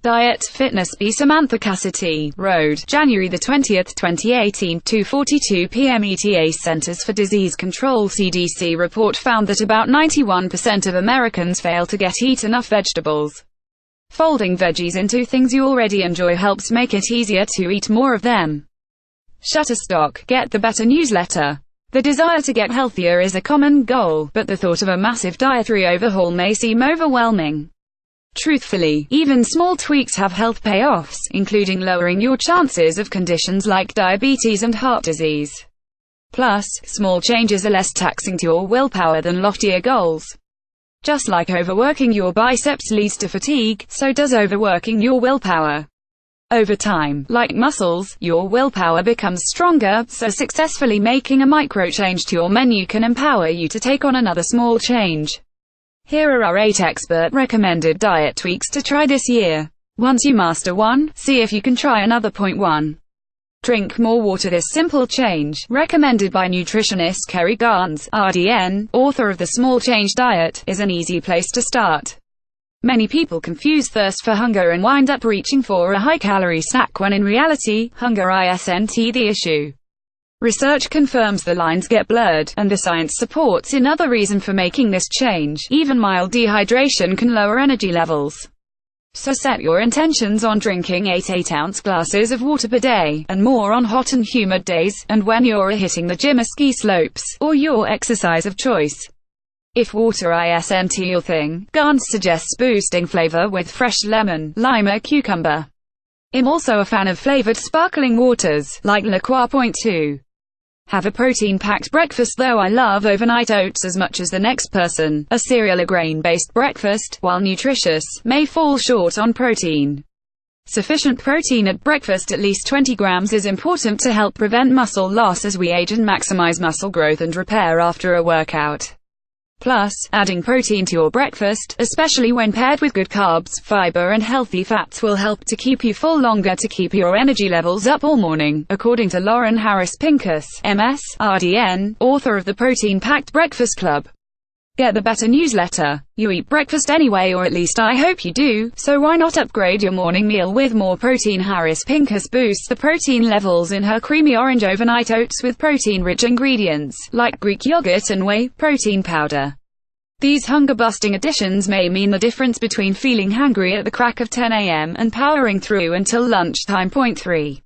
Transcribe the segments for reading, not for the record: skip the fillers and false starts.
Diet, Fitness Be Samantha Cassity, Road, January 20, 2018, 2:42 p.m. ETA. Centers for Disease Control (CDC) report found that about 91% of Americans fail to eat enough vegetables. Folding veggies into things you already enjoy helps make it easier to eat more of them. Shutterstock, Get the Better newsletter. The desire to get healthier is a common goal, but the thought of a massive dietary overhaul may seem overwhelming. Truthfully, even small tweaks have health payoffs, including lowering your chances of conditions like diabetes and heart disease. Plus, small changes are less taxing to your willpower than loftier goals. Just like overworking your biceps leads to fatigue, so does overworking your willpower. Over time, like muscles, your willpower becomes stronger, so successfully making a micro change to your menu can empower you to take on another small change. Here are our 8 expert-recommended diet tweaks to try this year. Once you master one, see if you can try another. Point 1. Drink more water. This simple change, recommended by nutritionist Kerry Garnes, RDN, author of The Small Change Diet, is an easy place to start. Many people confuse thirst for hunger and wind up reaching for a high-calorie snack when in reality, hunger isn't the issue. Research confirms the lines get blurred, and the science supports another reason for making this change. Even mild dehydration can lower energy levels. So set your intentions on drinking 8 8-ounce glasses of water per day, and more on hot and humid days, and when you're hitting the gym or ski slopes, or your exercise of choice. If water isn't your thing, Garnes suggests boosting flavor with fresh lemon, lime or cucumber. I'm also a fan of flavored sparkling waters, like La Croix. Point 2. Have a protein-packed breakfast. Though I love overnight oats as much as the next person, a cereal or grain-based breakfast, while nutritious, may fall short on protein. Sufficient protein at breakfast, at least 20 grams, is important to help prevent muscle loss as we age and maximize muscle growth and repair after a workout. Plus, adding protein to your breakfast, especially when paired with good carbs, fiber and healthy fats, will help to keep you full longer to keep your energy levels up all morning, according to Lauren Harris Pincus, MS, RDN, author of the Protein-Packed Breakfast Club. Get the Better newsletter. You eat breakfast anyway, or at least I hope you do, so why not upgrade your morning meal with more protein? Harris Pincus boosts the protein levels in her creamy orange overnight oats with protein-rich ingredients, like Greek yogurt and whey protein powder. These hunger-busting additions may mean the difference between feeling hangry at the crack of 10 a.m. and powering through until lunchtime. Point 3.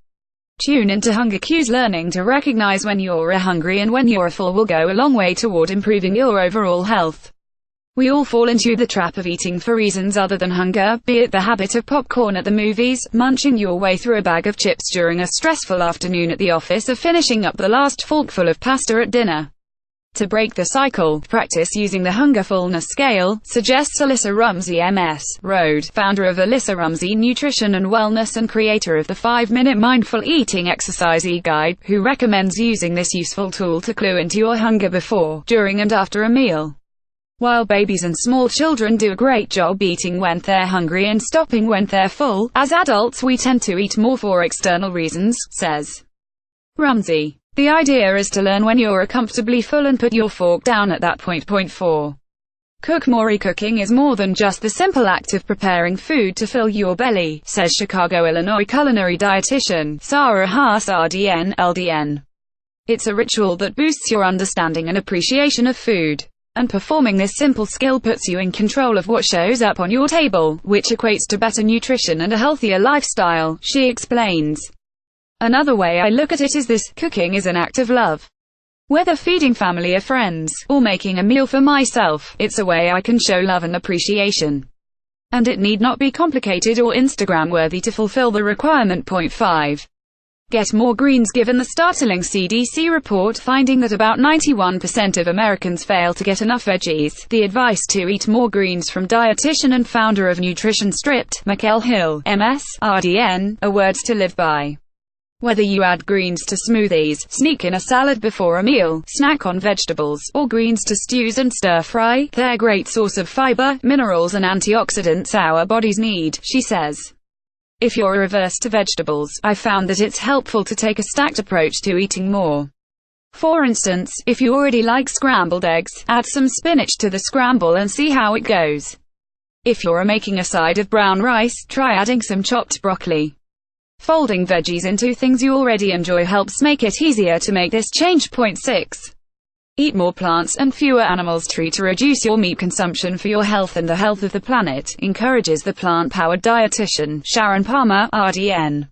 Tune into hunger cues. Learning to recognize when you're hungry and when you're full will go a long way toward improving your overall health. We all fall into the trap of eating for reasons other than hunger, be it the habit of popcorn at the movies, munching your way through a bag of chips during a stressful afternoon at the office, or finishing up the last forkful of pasta at dinner. To break the cycle, practice using the Hunger Fullness Scale, suggests Alyssa Rumsey, MS, Road, founder of Alyssa Rumsey Nutrition and Wellness and creator of the 5-Minute Mindful Eating Exercise e-guide, who recommends using this useful tool to clue into your hunger before, during and after a meal. While babies and small children do a great job eating when they're hungry and stopping when they're full, as adults we tend to eat more for external reasons, says Rumsey. The idea is to learn when you're comfortably full and put your fork down at that point. Point 4. Cook more. Cooking is more than just the simple act of preparing food to fill your belly, says Chicago, Illinois culinary dietitian Sarah Haas, RDN, LDN. It's a ritual that boosts your understanding and appreciation of food. And performing this simple skill puts you in control of what shows up on your table, which equates to better nutrition and a healthier lifestyle, she explains. Another way I look at it is this: cooking is an act of love. Whether feeding family or friends, or making a meal for myself, it's a way I can show love and appreciation. And it need not be complicated or Instagram-worthy to fulfill the requirement. Point 5. Get more greens. Given the startling CDC report finding that about 91% of Americans fail to get enough veggies, the advice to eat more greens from dietitian and founder of Nutrition Stripped, Mikkel Hill, MS, RDN, are words to live by. Whether you add greens to smoothies, sneak in a salad before a meal, snack on vegetables, or greens to stews and stir-fry, they're a great source of fiber, minerals and antioxidants our bodies need, she says. If you're averse to vegetables, I found that it's helpful to take a stacked approach to eating more. For instance, if you already like scrambled eggs, add some spinach to the scramble and see how it goes. If you're making a side of brown rice, try adding some chopped broccoli. Folding veggies into things you already enjoy helps make it easier to make this change. Point 6. Eat more plants and fewer animals. Try to reduce your meat consumption for your health and the health of the planet, encourages the plant-powered dietitian, Sharon Palmer, RDN.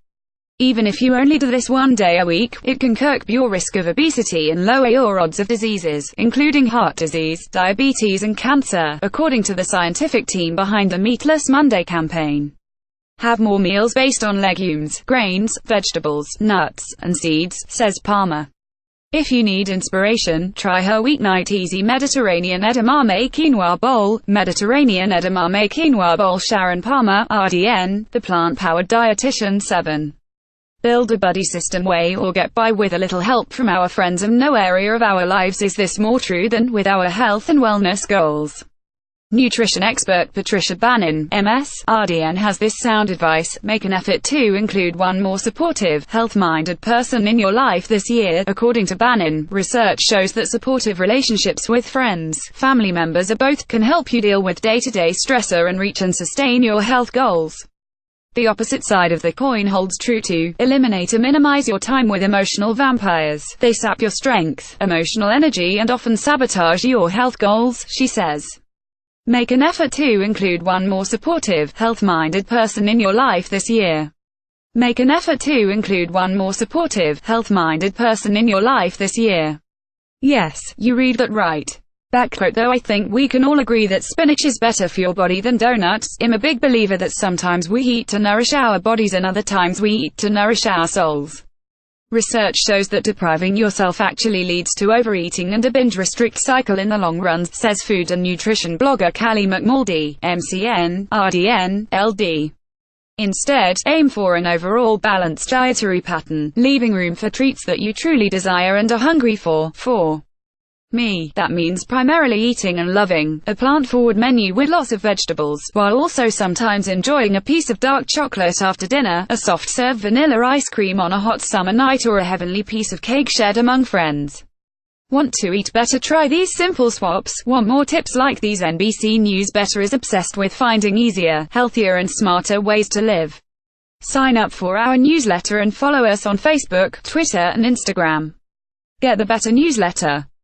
Even if you only do this 1 day a week, it can curb your risk of obesity and lower your odds of diseases, including heart disease, diabetes and cancer, according to the scientific team behind the Meatless Monday campaign. Have more meals based on legumes, grains, vegetables, nuts, and seeds, says Palmer. If you need inspiration, try her weeknight easy Mediterranean edamame quinoa bowl. Mediterranean edamame quinoa bowl. Sharon Palmer, RDN, the plant-powered dietitian. 7. Build a buddy system. Way or get by with a little help from our friends. In no area of our lives is this more true than with our health and wellness goals. Nutrition expert Patricia Bannon, MS, RDN has this sound advice: make an effort to include one more supportive, health-minded person in your life this year. According to Bannon, research shows that supportive relationships with friends, family members or both can help you deal with day-to-day stressor and reach and sustain your health goals. The opposite side of the coin holds true too. Eliminate or minimize your time with emotional vampires. They sap your strength, emotional energy and often sabotage your health goals, she says. Make an effort to include one more supportive, health-minded person in your life this year. Make an effort to include one more supportive, health-minded person in your life this year. Yes, you read that right. That quote, though I think we can all agree that spinach is better for your body than donuts. I'm a big believer that sometimes we eat to nourish our bodies and other times we eat to nourish our souls. Research shows that depriving yourself actually leads to overeating and a binge-restrict cycle in the long run, says food and nutrition blogger Callie McMuldy, MCN, RDN, LD. Instead, aim for an overall balanced dietary pattern, leaving room for treats that you truly desire and are hungry for. 4. Me. That means primarily eating and loving a plant-forward menu with lots of vegetables, while also sometimes enjoying a piece of dark chocolate after dinner, a soft-serve vanilla ice cream on a hot summer night, or a heavenly piece of cake shared among friends. Want to eat better? Try these simple swaps. Want more tips like these? NBC News Better is obsessed with finding easier, healthier and smarter ways to live. Sign up for our newsletter and follow us on Facebook, Twitter and Instagram. Get the Better newsletter.